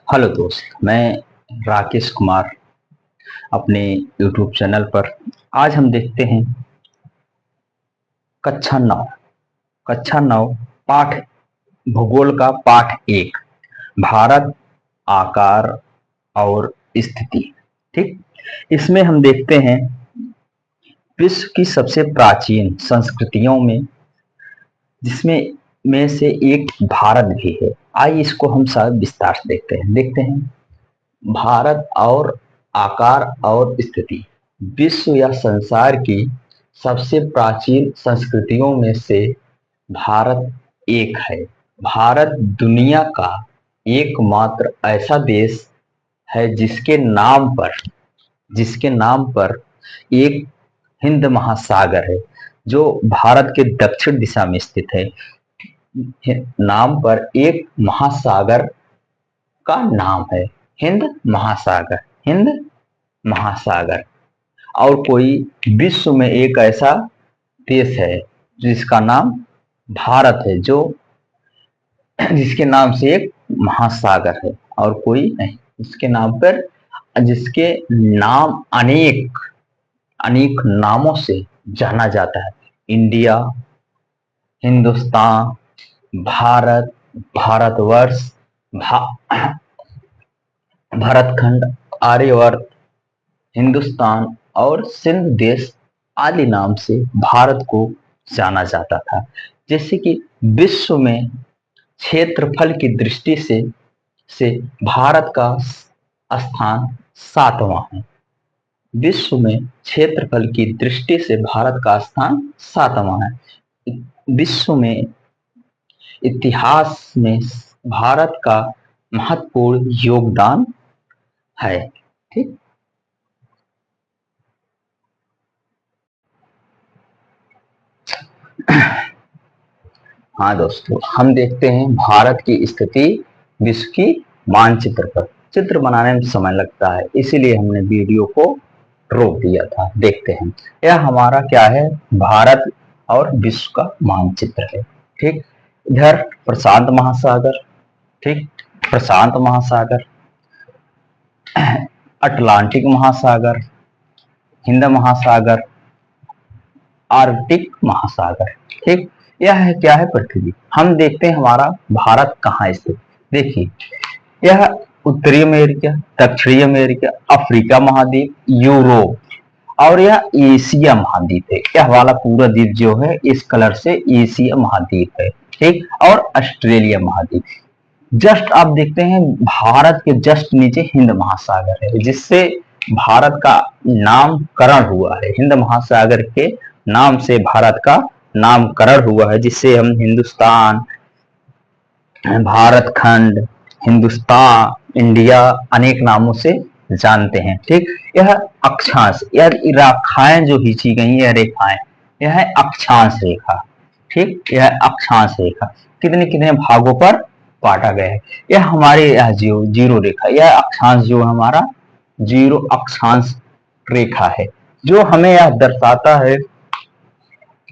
Hello दोस्त, मैं राकेश कुमार अपने YouTube चैनल पर। आज हम देखते हैं कक्षा 9 कक्षा 9 पाठ भूगोल का पाठ 1 भारत आकार और स्थिति। ठीक, इसमें हम देखते हैं विश्व की सबसे प्राचीन संस्कृतियों में जिसमें से एक भारत भी है। आइए इसको हम सब विस्तार से देखते हैं। भारत और आकार और स्थिति। विश्व या संसार की सबसे प्राचीन संस्कृतियों में से भारत एक है। भारत दुनिया का एकमात्र ऐसा देश है जिसके नाम पर एक हिंद महासागर है, जो भारत के दक्षिण दिशा में स्थित है। नाम पर एक महासागर का नाम है हिंद महासागर। और कोई विश्व में एक ऐसा देश है जिसका नाम भारत है, जो जिसके नाम से एक महासागर है और कोई नहीं। जिसके नाम अनेक अनेक नामों से जाना जाता है। इंडिया, हिंदुस्तान, भारत, भारतवर्ष, भा, भरतखंड, आर्यवर्त, हिंदुस्तान और सिंध देश आदि नाम से भारत को जाना जाता था। जैसे कि विश्व में क्षेत्रफल की दृष्टि से भारत का स्थान 7वां है। विश्व में क्षेत्रफल की दृष्टि से भारत का स्थान 7वां है। विश्व में इतिहास में भारत का महत्वपूर्ण योगदान है। ठीक, हाँ दोस्तों, हम देखते हैं भारत की स्थिति विश्व की मानचित्र पर। चित्र बनाने में समय लगता है, इसीलिए हमने वीडियो को रोक दिया था। देखते हैं, यह हमारा क्या है, भारत और विश्व का मानचित्र है। ठीक, इधर प्रशांत महासागर, ठीक, प्रशांत महासागर, अटलांटिक महासागर, हिंद महासागर, आर्कटिक महासागर। ठीक, यह है क्या है, पृथ्वी। हम देखते हैं हमारा भारत कहाँ स्थित। देखिए, यह उत्तरी अमेरिका, दक्षिणी अमेरिका, अफ्रीका महाद्वीप, यूरोप और यह एशिया महाद्वीप है। यह वाला पूरा द्वीप जो है इस कलर से एशिया महाद्वीप है। ठीक, और ऑस्ट्रेलिया महाद्वीप। जस्ट आप देखते हैं भारत के जस्ट नीचे हिंद महासागर है, जिससे भारत का नामकरण हुआ है। हिंद महासागर के नाम से भारत का नामकरण हुआ है, जिससे हम हिंदुस्तान, भारत खंड, हिंदुस्तान, इंडिया अनेक नामों से जानते हैं। ठीक, यह अक्षांश, यह रेखाएं जो खींची गई, यह रेखाएं, यह है अक्षांश रेखा। ठीक, यह अक्षांश रेखा कितने कितने भागों पर बांटा गया है। यह हमारे यह जीरो रेखा, यह अक्षांश जो हमारा जीरो अक्षांश रेखा है, जो हमें यह दर्शाता है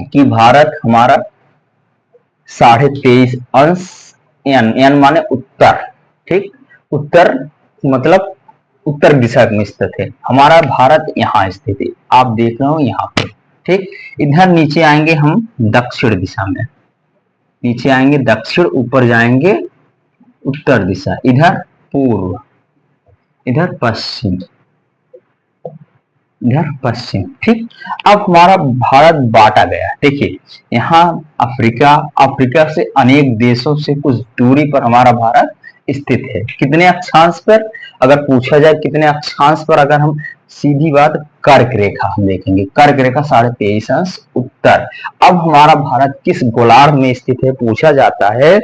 कि भारत हमारा 23.5 अंश, एन माने उत्तर। ठीक, उत्तर मतलब उत्तर दिशा में स्थित है। हमारा भारत यहाँ स्थित है, आप देख रहे हो यहाँ पे। ठीक, इधर नीचे आएंगे हम दक्षिण दिशा में, नीचे आएंगे दक्षिण, ऊपर जाएंगे उत्तर दिशा, इधर पूर्व, इधर पश्चिम, इधर पश्चिम। ठीक, अब हमारा भारत बांटा गया। देखिए, यहाँ अफ्रीका, अफ्रीका से अनेक देशों से कुछ दूरी पर हमारा भारत स्थित है। कितने अक्षांश पर, अगर पूछा जाए कितने अक्षांश पर, अगर हम सीधी बात कर्क रेखा हम देखेंगे, कर्क रेखा 23.5 अंश उत्तर। अब हमारा भारत किस गोलार्ध में स्थित है पूछा जाता है,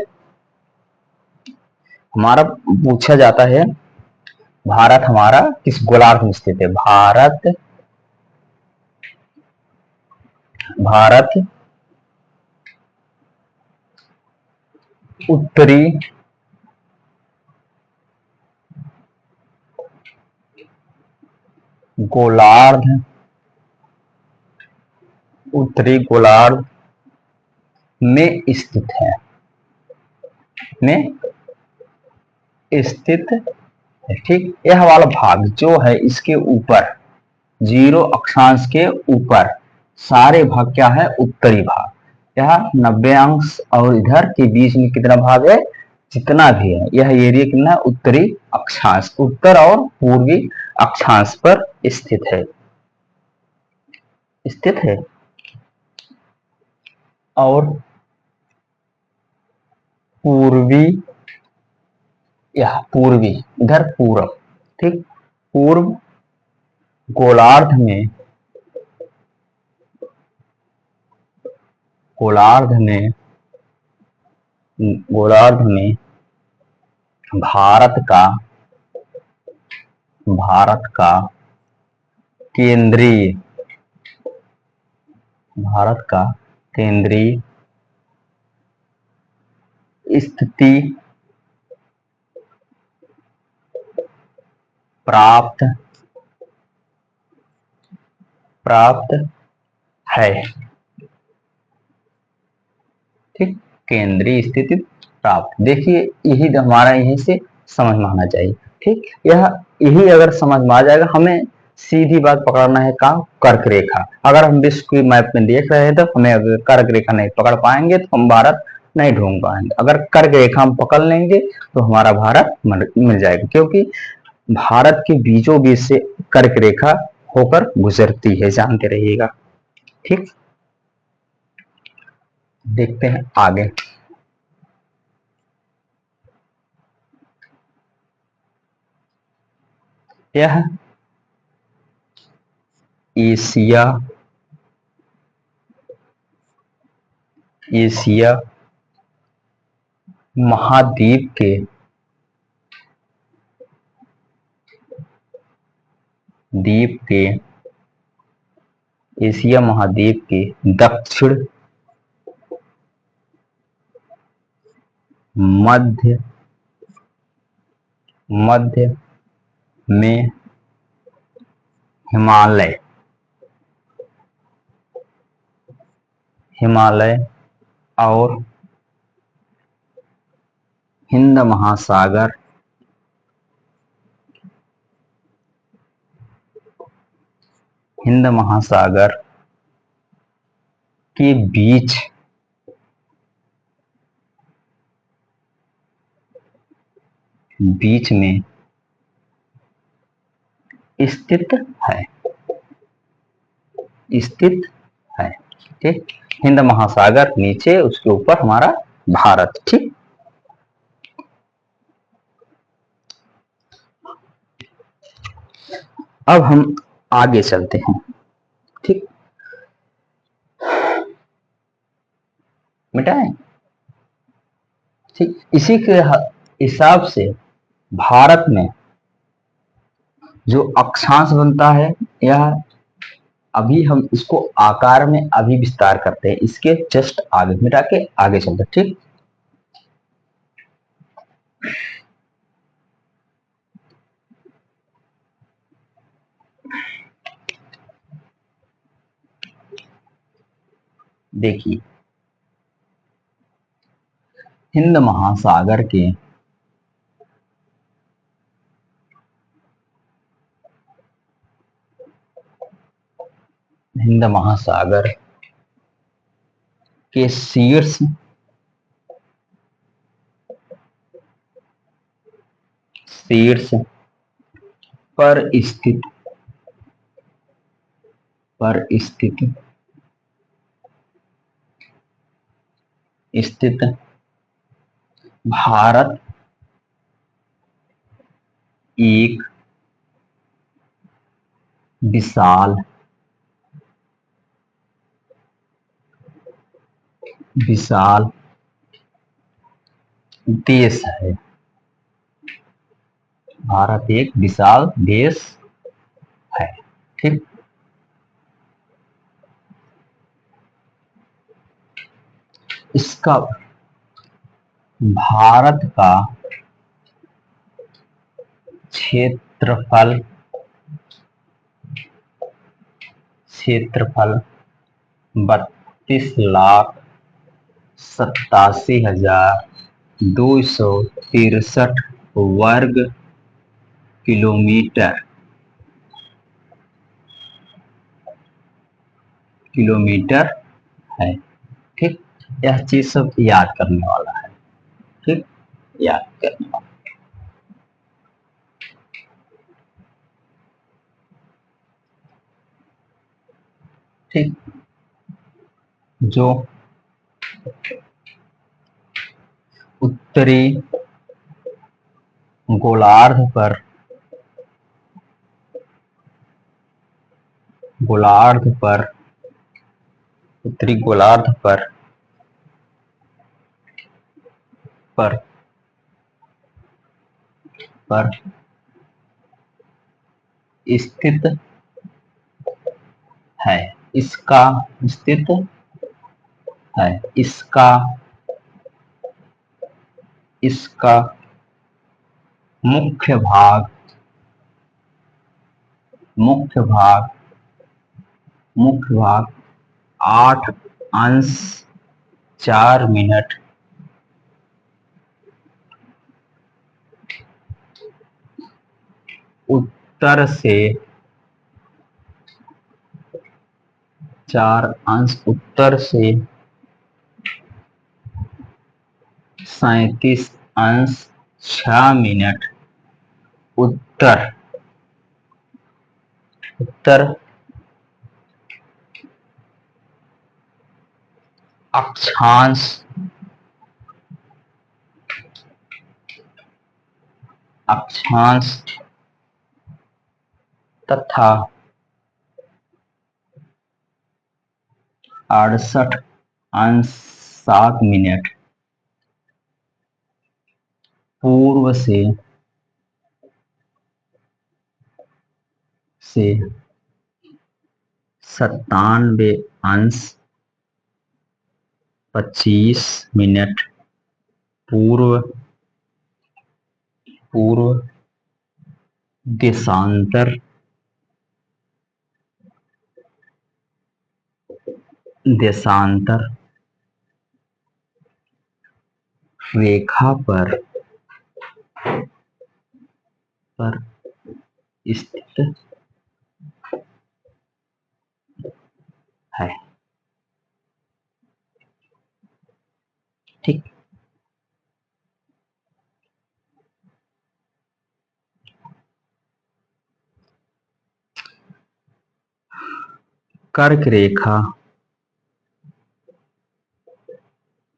हमारा पूछा जाता है भारत हमारा किस गोलार्ध में स्थित है। भारत उत्तरी गोलार्ध, उत्तरी गोलार्ध में स्थित है, में स्थित है। ठीक, यह वाला भाग जो है इसके ऊपर, जीरो अक्षांश के ऊपर सारे भाग क्या है, उत्तरी भाग। यह 90 अंश और इधर के बीच में कितना भाग है, जितना भी है यह एरिया कितना है, उत्तरी अक्षांश, उत्तर और पूर्वी अक्षांश पर स्थित है और पूर्वी, यह पूर्वी, इधर पूर्व। ठीक, पूर्व गोलार्ध में, गोलार्ध में गोलार्ध में भारत का केंद्रीय, भारत का केंद्रीय स्थिति प्राप्त है। ठीक, केंद्रीय स्थिति प्राप्त, देखिए यही हमारा यहीं से समझ में आना चाहिए। ठीक, यही अगर समझ में आ जाएगा, हमें सीधी बात पकड़ना है कहाँ, कर्क रेखा। अगर हम विश्व की मैप में देख रहे हैं तो हमें अगर कर्क रेखा नहीं पकड़ पाएंगे तो हम भारत नहीं ढूंढ पाएंगे। अगर कर्क रेखा हम पकड़ लेंगे तो हमारा भारत मिल जाएगा, क्योंकि भारत के बीचों बीच से कर्क रेखा होकर गुजरती है, जानते रहिएगा। ठीक, देखते हैं आगे। यह एशिया महाद्वीप के एशिया महाद्वीप के दक्षिण मध्य में हिमालय और हिंद महासागर के बीच में स्थित है। ठीक, हिंद महासागर नीचे, उसके ऊपर हमारा भारत। ठीक, अब हम आगे चलते हैं। ठीक, मिटाएं। ठीक, इसी के हिसाब से भारत में जो अक्षांश बनता है, यह अभी हम इसको आकार में अभी विस्तार करते हैं, इसके जस्ट आगे मिटा के आगे चलते। ठीक, देखिए हिंद महासागर के शीर्ष पर स्थित भारत एक विशाल देश है। भारत एक विशाल देश है। ठीक, इसका भारत का क्षेत्रफल 32,87,263 वर्ग किलोमीटर किलोमीटर है। ठीक, यह चीज सब याद करने वाला है। ठीक, याद करने वाला। ठीक, जो उत्तरी गोलार्ध पर गोलार्ध पर उत्तरी गोलार्ध पर पर स्थित है। इसका स्थित है। इसका इसका मुख्य भाग मुख्य भाग मुख्य भाग 8 अंश 4 मिनट उत्तर से 4 अंश उत्तर से 37 अंश 6 मिनट उत्तर उत्तर अक्षांश अक्षांश तथा 68 अंश 7 मिनट पूर्व से 97 अंश 25 मिनट पूर्व पूर्व देशांतर देशांतर रेखा पर स्थित है। ठीक, कर्क रेखा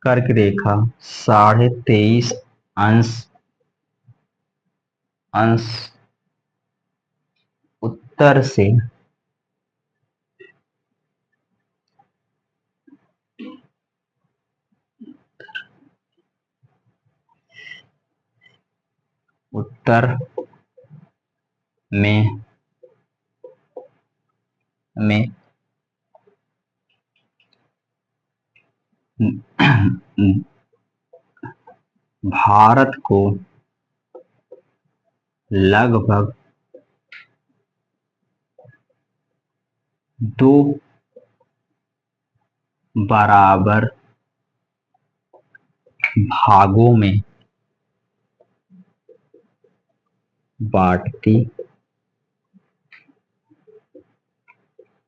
23.5 अंश उत्तर से में भारत को लगभग 2 बराबर भागों में बांटती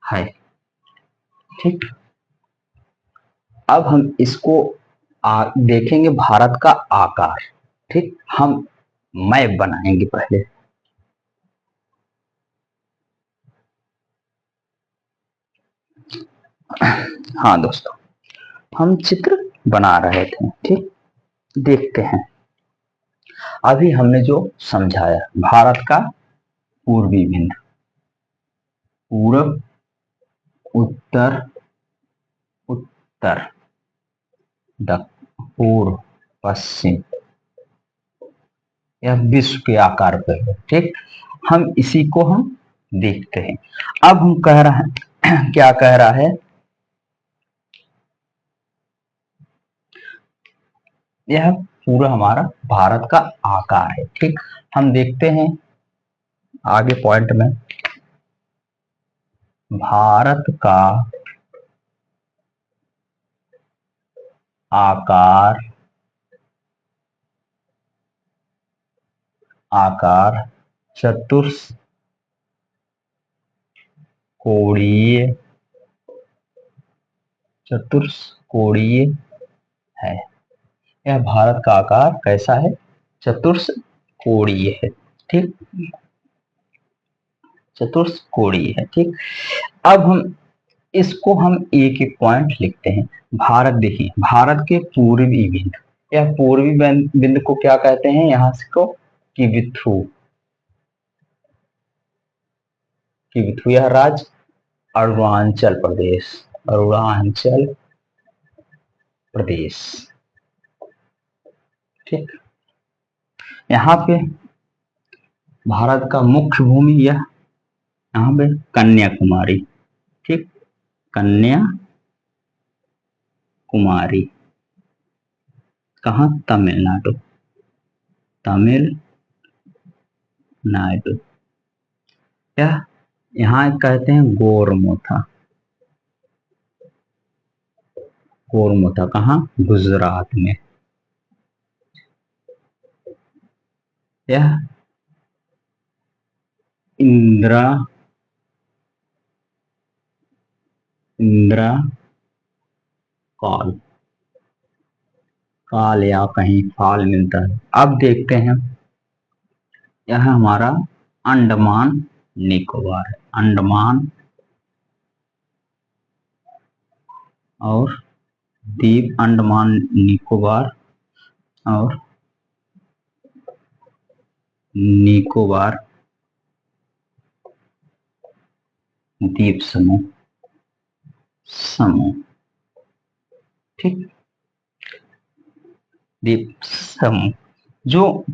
है। ठीक, अब हम इसको देखेंगे भारत का आकार। ठीक, हम मैप बनाएंगे पहले। हाँ दोस्तों, हम चित्र बना रहे थे। ठीक, देखते हैं अभी हमने जो समझाया भारत का पूर्वी बिंदु, पूर्व उत्तर उत्तर पूर्व पश्चिम, यह विश्व के आकार पर है। ठीक, हम इसी को हम देखते हैं। अब हम कह रहे हैं क्या कह रहा है, यह पूरा हमारा भारत का आकार है। ठीक, हम देखते हैं आगे पॉइंट में, भारत का आकार आकार चतुष्कोणीय चतुष्कोणीय है। यह भारत का आकार कैसा है? चतुष्कोणीय है। ठीक, चतुष्कोणीय है। ठीक, अब हम एक एक पॉइंट लिखते हैं। भारत, देखिए भारत के पूर्वी बिंदु, यह पूर्वी बिंदु को क्या कहते हैं? यहाँ से को किविथु यह राज्य अरुणाचल प्रदेश, अरुणाचल प्रदेश। ठीक, यहाँ पे भारत का मुख्य भूमि यह यहाँ पे कन्याकुमारी। ठीक, कन्याकुमारी कहाँ? तमिलनाडु, तमिलनाडु। यह यहाँ कहते हैं गोरमुथा, गोरमुथा कहाँ? गुजरात में। यह इंदिरा कॉल काल या कहीं फाल मिलता है। अब देखते हैं, यह हमारा अंडमान निकोबार है, अंडमान और द्वीप, अंडमान निकोबार और निकोबार द्वीप समूह। ठीक, द्वीप समूह जो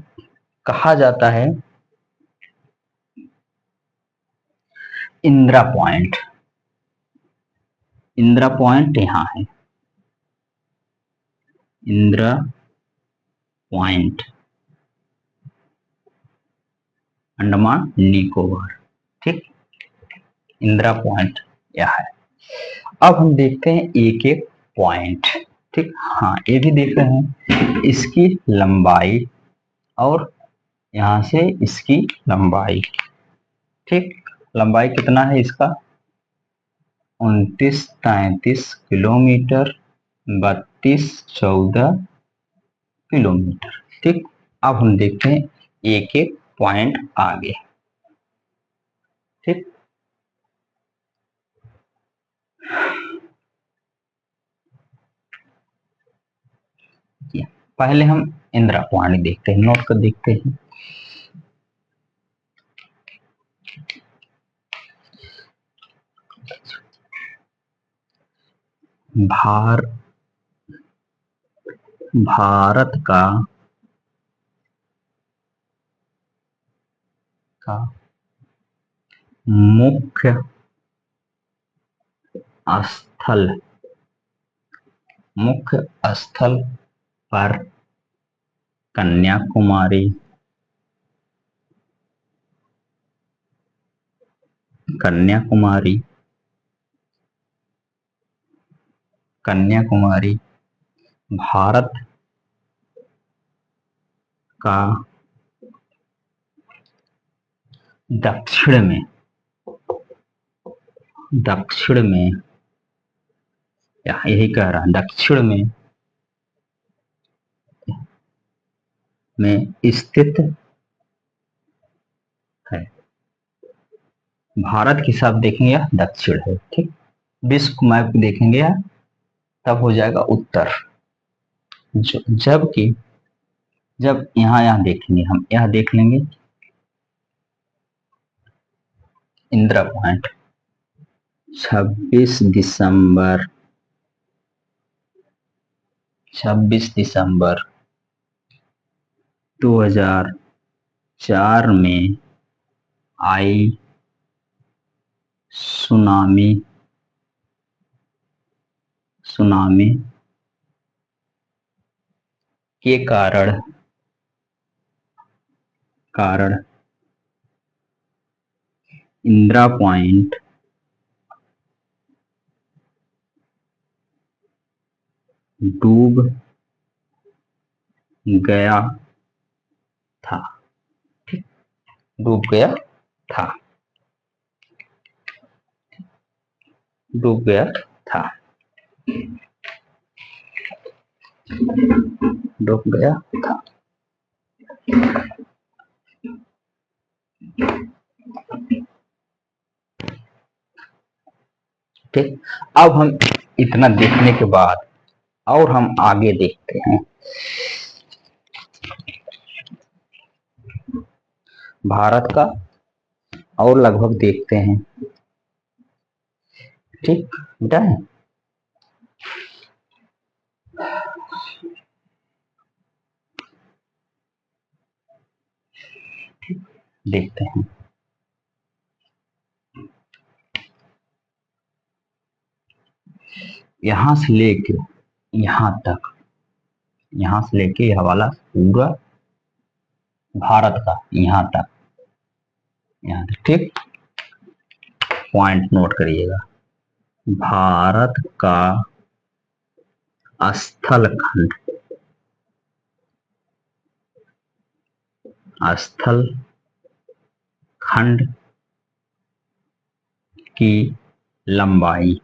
कहा जाता है इंदिरा पॉइंट। इंदिरा पॉइंट यहाँ है, इंदिरा पॉइंट अंडमान निकोबार। ठीक, इंदिरा पॉइंट यह है। अब हम देखते हैं एक एक पॉइंट। ठीक, हाँ ये भी देख रहे हैं इसकी लंबाई और यहां से इसकी लंबाई। ठीक, लंबाई कितना है इसका? 29-33 किलोमीटर, 32-14 किलोमीटर। ठीक, अब हम देखते हैं एक एक पॉइंट आगे। ठीक, पहले हम इंदिरा पॉइंट देखते हैं, नोट कर देखते हैं। भारत का मुख्य स्थल पर कन्याकुमारी भारत का दक्षिण में यही कह रहा है, दक्षिण में स्थित है। भारत की हिसाब देखेंगे यह दक्षिण है। ठीक, विश्व मैप देखेंगे यह तब हो जाएगा उत्तर। जबकि जब यहाँ देखेंगे, हम यहाँ देख लेंगे इंदिरा पॉइंट 26 दिसंबर 2004 में आई सुनामी के कारण इंदिरा पॉइंट डूब गया था। डूब गया था, डूब गया था, डूब गया था। ठीक, अब हम इतना देखने के बाद और हम आगे देखते हैं। भारत का और लगभग देखते हैं। ठीक बेटा है, देखते हैं। यहां से लेके यहां तक, यहां से लेके यह वाला पूरा भारत का यहां तक, यहां तक। ठीक, पॉइंट नोट करिएगा। भारत का स्थल खंड, स्थल खंड की लंबाई,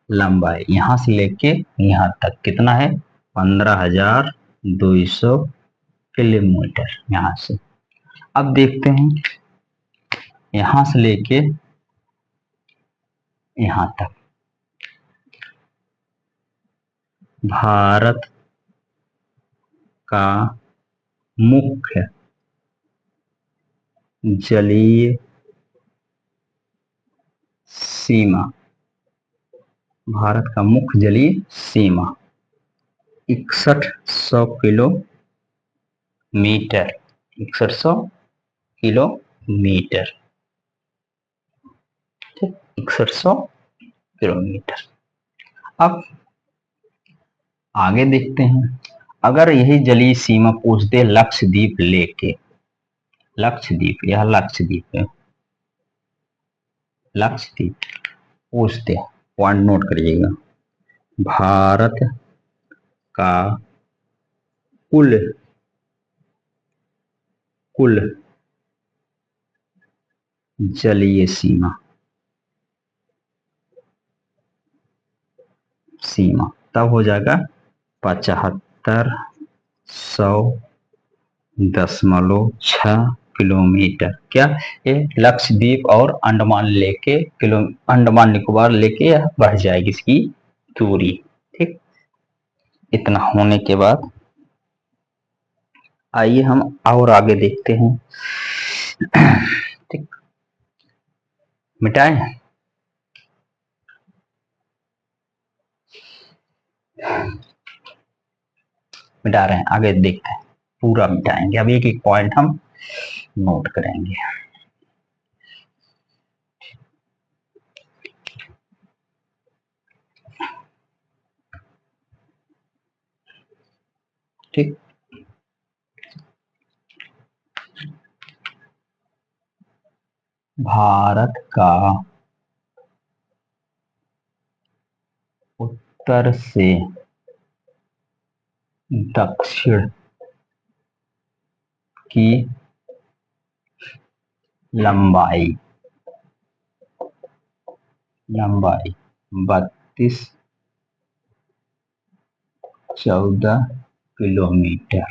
लंबाई यहां से लेके यहां तक कितना है? 15,200 किलोमीटर यहां से। अब देखते हैं यहां से लेके यहां तक, भारत का मुख्य जलीय सीमा, भारत का मुख्य जलीय सीमा 6100 किलोमीटर, 6100 किलोमीटर। ठीक, 6100 किलोमीटर। अब आगे देखते हैं। अगर यही जलीय सीमा पूछते लक्षद्वीप लेके, लक्षद्वीप, यह लक्षद्वीप है, लक्षद्वीप पूछते, पॉइंट नोट करिएगा। भारत का कुल कुल जलीय सीमा, सीमा तब हो जाएगा 75,100.6 किलोमीटर। क्या ये लक्षद्वीप और अंडमान लेके अंडमान निकोबार लेके यह बढ़ जाएगी इसकी दूरी। ठीक, इतना होने के बाद आइए हम और आगे देखते हैं। ठीक, मिटाएं, मिटा रहे हैं, आगे देखते हैं, पूरा मिटाएंगे। अब एक एक पॉइंट हम नोट करेंगे। ठीक, भारत का उत्तर से दक्षिण की लंबाई, लंबाई 3214 किलोमीटर।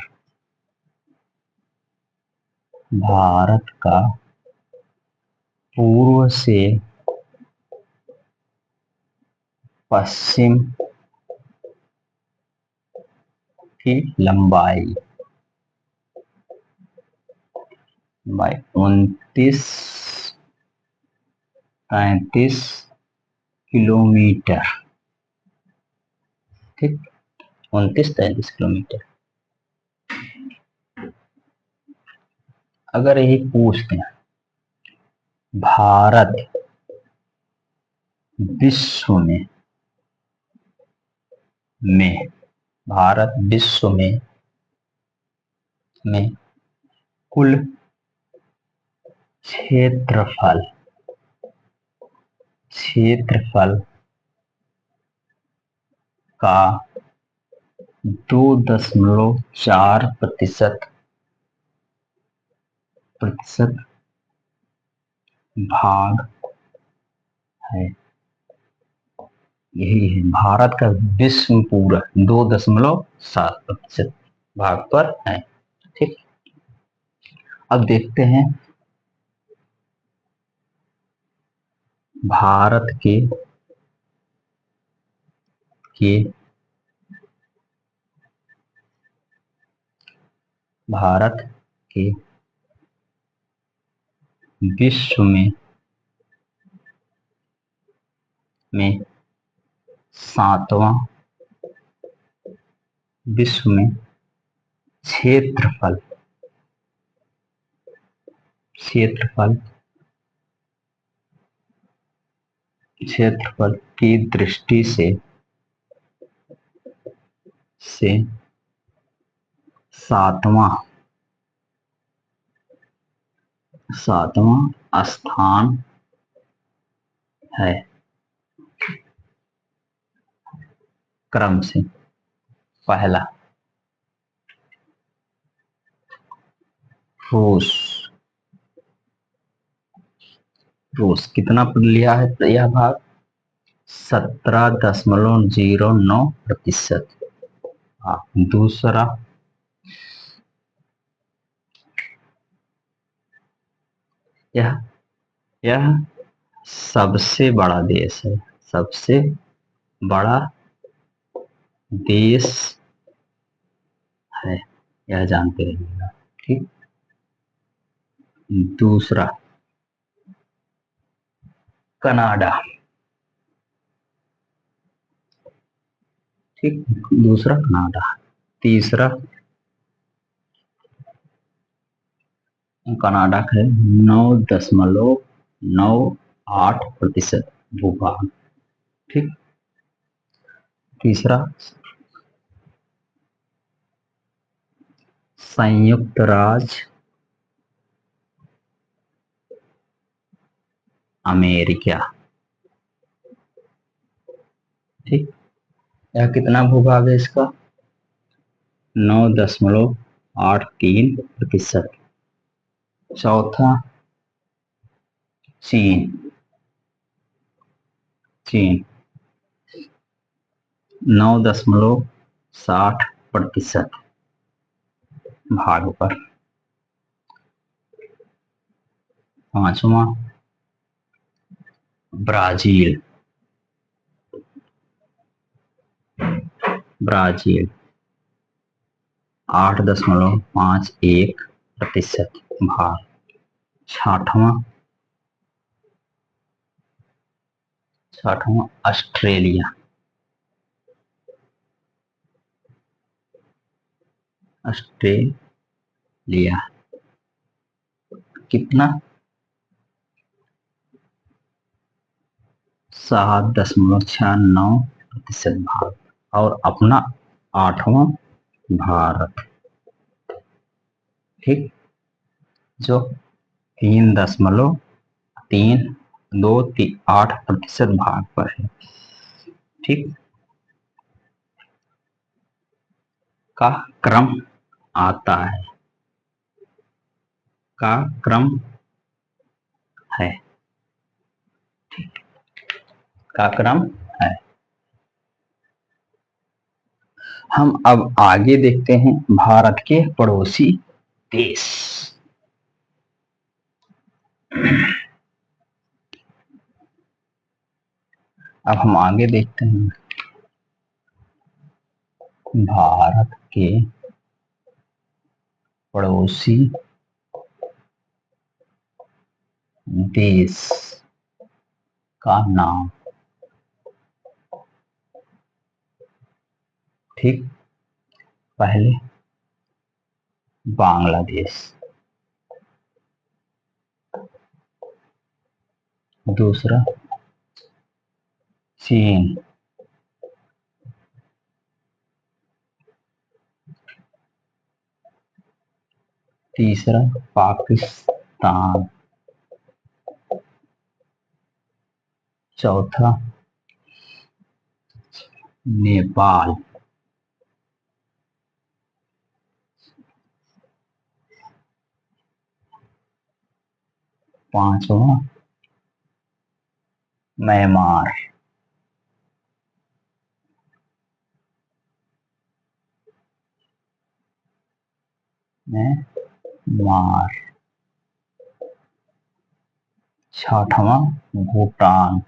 भारत का पूर्व से पश्चिम की लंबाई 29-33 किलोमीटर। ठीक, 29-33 किलोमीटर। अगर यही पूछते हैं भारत विश्व में भारत विश्व में कुल क्षेत्रफल, क्षेत्रफल का 2.4% प्रतिशत भाग है। यही है भारत का विश्व पूरा 2.7% भाग पर है। ठीक, अब देखते हैं भारत के भारत के विश्व में 7वां विश्व में क्षेत्रफल क्षेत्रफल क्षेत्रफल की दृष्टि से सातवां सातवां स्थान है क्रम से। पहला रूस रूस कितना पर लिया है यह भाग 17.09%। हाँ, दूसरा यह यह सबसे बड़ा देश है, सबसे बड़ा देश है, यह जानते रहिएगा। ठीक, दूसरा कनाडा। ठीक, दूसरा कनाडा। तीसरा कनाडा का है 9.98% भूभाग। ठीक, तीसरा संयुक्त राज्य अमेरिका। ठीक, यह कितना भूभाग है इसका 9.83%। चौथा चीन चीन 9.60% भाग पर। पांचवा ब्राजील ब्राजील 8.51% भाग। छठवां ऑस्ट्रेलिया ऑस्ट्रेलिया कितना 7.69% भाग। और अपना 8वां भारत। ठीक, जो 3.328% भाग पर है। ठीक, का क्रम आता है का क्रम है का क्रम है। हम अब आगे देखते हैं भारत के पड़ोसी देश। अब हम आगे देखते हैं भारत के पड़ोसी देश का नाम। ठीक, पहले बांग्लादेश, दूसरा चीन, तीसरा पाकिस्तान, चौथा नेपाल, पांचवा म्यांमार, म्यांमार। छठवां भूटान।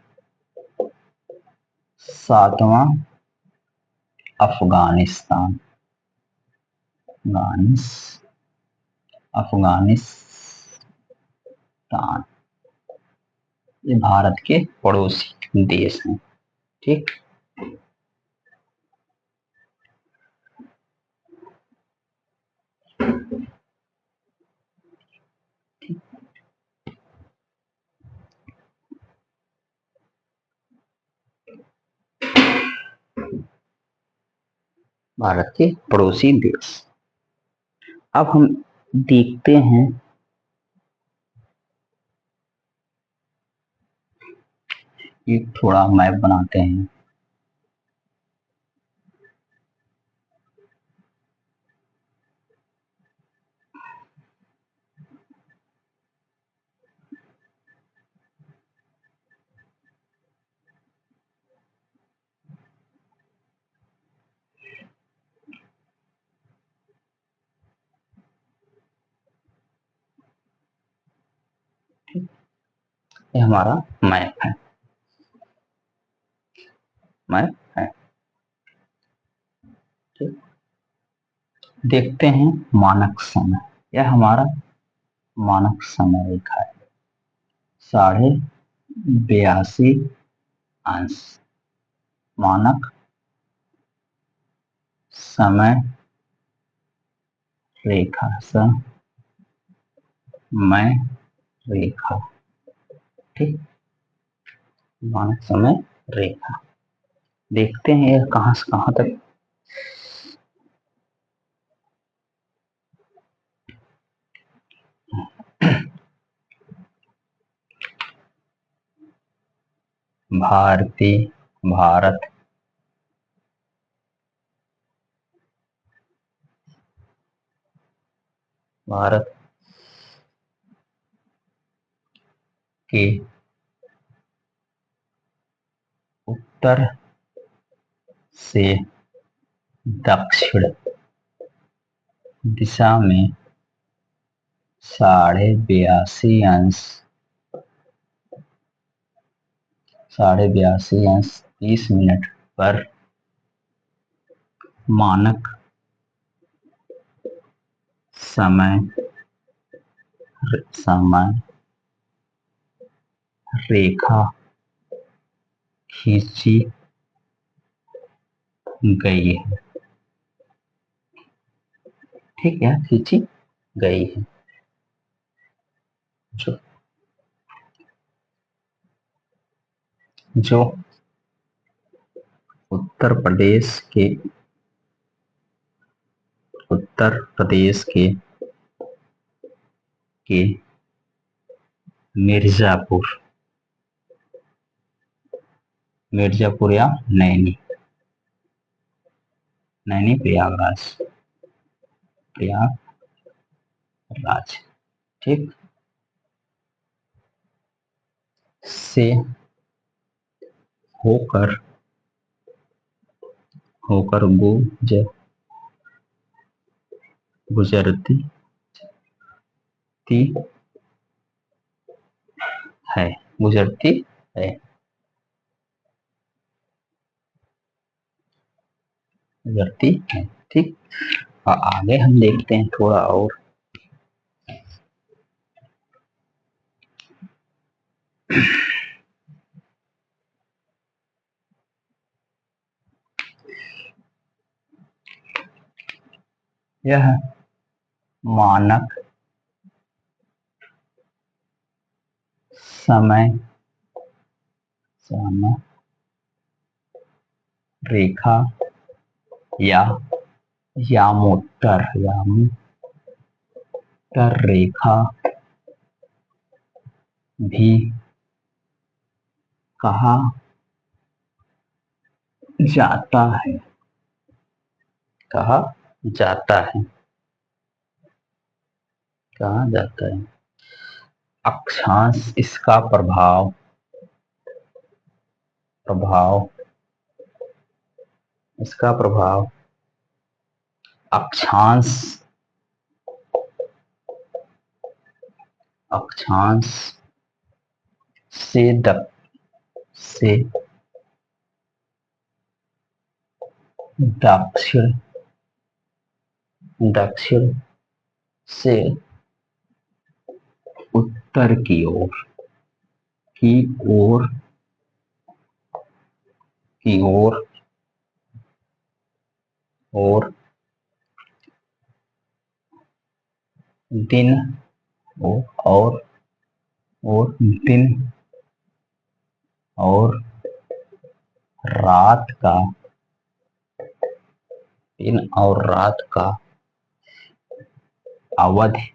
सातवां अफगानिस्तान, अफगानिस्तान। ये भारत के पड़ोसी देश हैं। ठीक, भारत के पड़ोसी देश। अब हम देखते हैं एक थोड़ा मैप बनाते हैं। ये हमारा मैप है, मैप है। ठीक, देखते हैं मानक समय। यह हमारा मानक समय रेखा है, 82.5 मानक समय रेखा, समय रेखा। ठीक, मानक समय रेखा। देखते हैं यह कहां से कहां तक। भारत भारत के उत्तर से दक्षिण दिशा में 82.5 30 मिनट पर मानक समय रेखा खींची गई है। ठीक है, खींची गई है। जो उत्तर प्रदेश के मिर्जापुर या नैनी प्रयागराज। ठीक, से होकर गुजरती है ठीक, और आगे हम देखते हैं थोड़ा और। यह मानक समय रेखा या यामोत्तर रेखा भी कहा जाता है। कहा जाता है अक्षांश इसका प्रभाव प्रभाव इसका प्रभाव अक्षांश अक्षांश से से दक्षिण दक्षिण से उत्तर की ओर की ओर की ओर और दिन और दिन और रात का दिन और रात का अवधि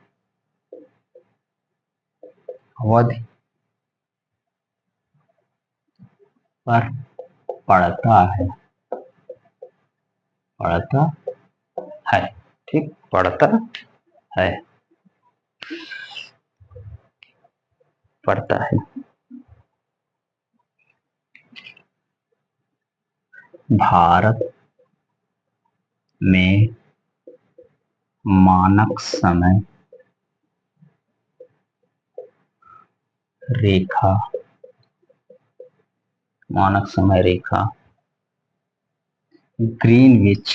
अवधि पर पड़ता है ठीक, पड़ता है पड़ता है। भारत में मानक समय रेखा ग्रीनविच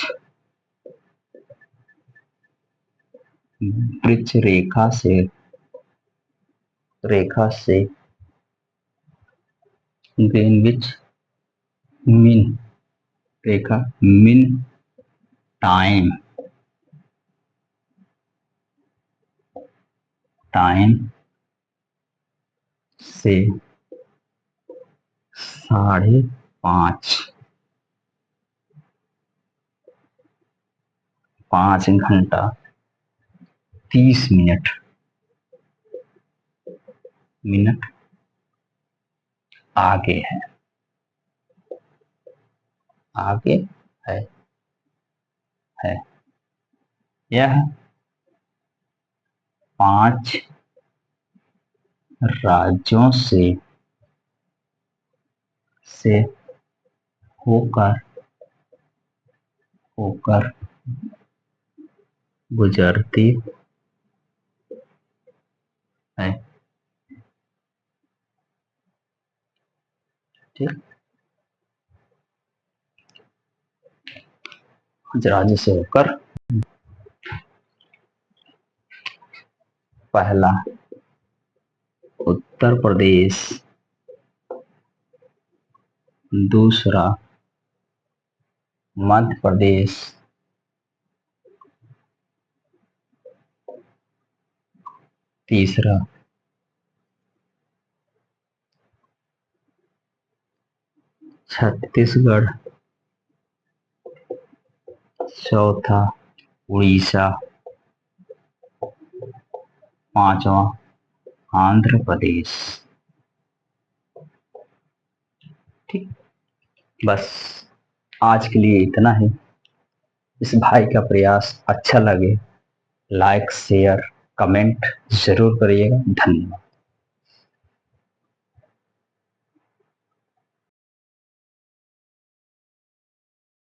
ब्रिज रेखा से ग्रीनविच मीन रेखा मीन टाइम से 5 घंटा 30 मिनट आगे है। यह 5 राज्यों से होकर गुजरती है। ठीक, राज्य से होकर पहला उत्तर प्रदेश, दूसरा मध्य प्रदेश, तीसरा छत्तीसगढ़, चौथा उड़ीसा, पांचवा आंध्र प्रदेश। ठीक, बस आज के लिए इतना ही। इस भाई का प्रयास अच्छा लगे लाइक शेयर कमेंट जरूर करिएगा। धन्यवाद।